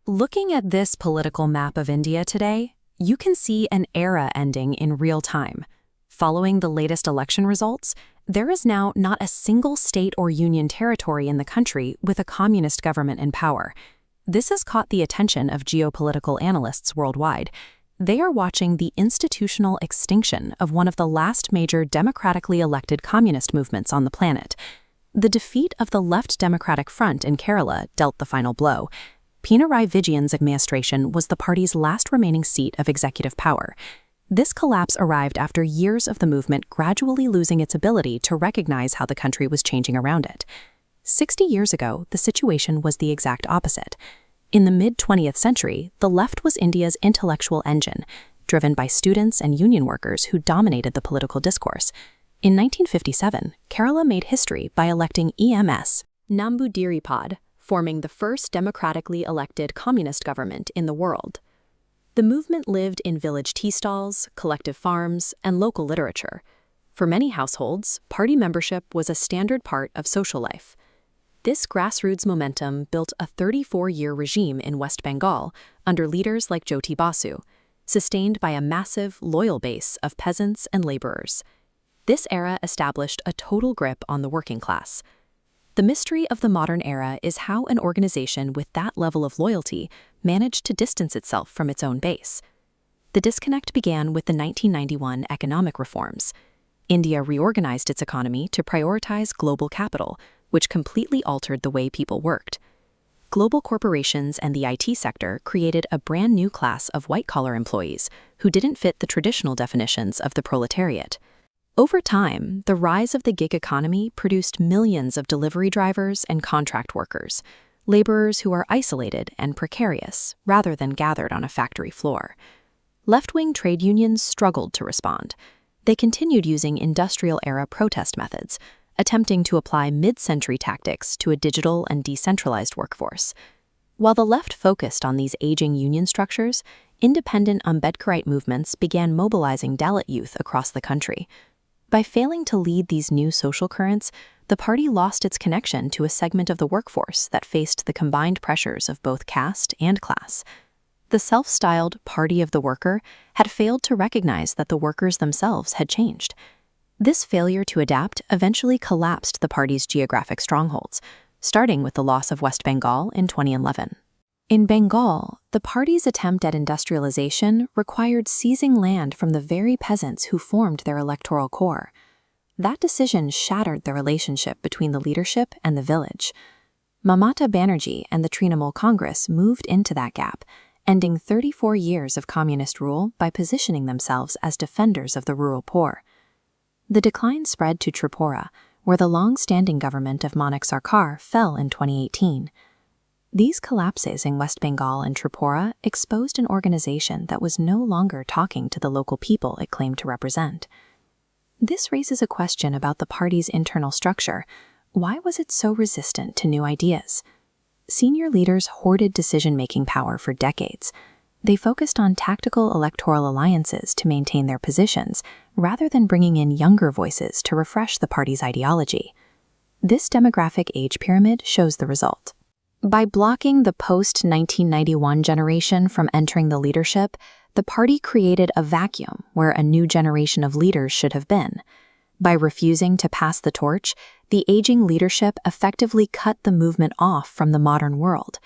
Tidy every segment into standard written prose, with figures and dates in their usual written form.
Looking at this political map of India today, you can see an era ending in real time. Following the latest election results, there is now not a single state or union territory in the country with a communist government in power. This has caught the attention of geopolitical analysts worldwide. They are watching the institutional extinction of one of the last major democratically elected communist movements on the planet. The defeat of the Left Democratic Front in Kerala dealt the final blow. Pinarayi Vijayan's administration was the party's last remaining seat of executive power. This collapse arrived after years of the movement gradually losing its ability to recognize how the country was changing around it. 60 years ago, the situation was the exact opposite. In the mid-20th century, the left was India's intellectual engine, driven by students and union workers who dominated the political discourse. In 1957, Kerala made history by electing EMS, Nambudiripad, forming the first democratically elected communist government in the world. The movement lived in village tea stalls, collective farms, and local literature. For many households, party membership was a standard part of social life. This grassroots momentum built a 34-year regime in West Bengal under leaders like Jyoti Basu, sustained by a massive, loyal base of peasants and laborers. This era established a total grip on the working class. The mystery of the modern era is how an organization with that level of loyalty managed to distance itself from its own base. The disconnect began with the 1991 economic reforms. India reorganized its economy to prioritize global capital, which completely altered the way people worked. Global corporations and the IT sector created a brand new class of white-collar employees who didn't fit the traditional definitions of the proletariat. Over time, the rise of the gig economy produced millions of delivery drivers and contract workers, laborers who are isolated and precarious rather than gathered on a factory floor. Left-wing trade unions struggled to respond. They continued using industrial-era protest methods, attempting to apply mid-century tactics to a digital and decentralized workforce. While the left focused on these aging union structures, independent Ambedkarite movements began mobilizing Dalit youth across the country. By failing to lead these new social currents, the party lost its connection to a segment of the workforce that faced the combined pressures of both caste and class. The self-styled Party of the Worker had failed to recognize that the workers themselves had changed. This failure to adapt eventually collapsed the party's geographic strongholds, starting with the loss of West Bengal in 2011. In Bengal, the party's attempt at industrialization required seizing land from the very peasants who formed their electoral core. That decision shattered the relationship between the leadership and the village. Mamata Banerjee and the Trinamool Congress moved into that gap, ending 34 years of communist rule by positioning themselves as defenders of the rural poor. The decline spread to Tripura, where the long-standing government of Manik Sarkar fell in 2018. These collapses in West Bengal and Tripura exposed an organization that was no longer talking to the local people it claimed to represent. This raises a question about the party's internal structure. Why was it so resistant to new ideas? Senior leaders hoarded decision-making power for decades. They focused on tactical electoral alliances to maintain their positions, rather than bringing in younger voices to refresh the party's ideology. This demographic age pyramid shows the result. By blocking the post-1991 generation from entering the leadership, the party created a vacuum where a new generation of leaders should have been. By refusing to pass the torch, the aging leadership effectively cut the movement off from the modern world.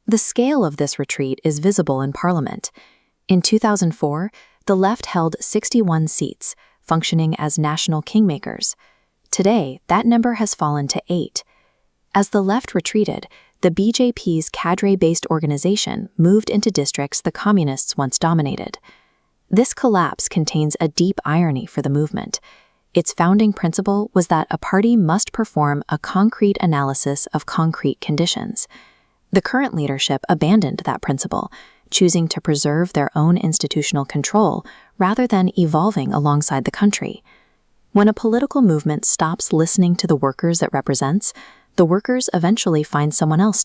The scale of this retreat is visible in Parliament. In 2004, the left held 61 seats, functioning as national kingmakers. Today, that number has fallen to 8. As the left retreated, the BJP's cadre-based organization moved into districts the communists once dominated. This collapse contains a deep irony for the movement. Its founding principle was that a party must perform a concrete analysis of concrete conditions. The current leadership abandoned that principle, choosing to preserve their own institutional control rather than evolving alongside the country. When a political movement stops listening to the workers it represents, the workers eventually find someone else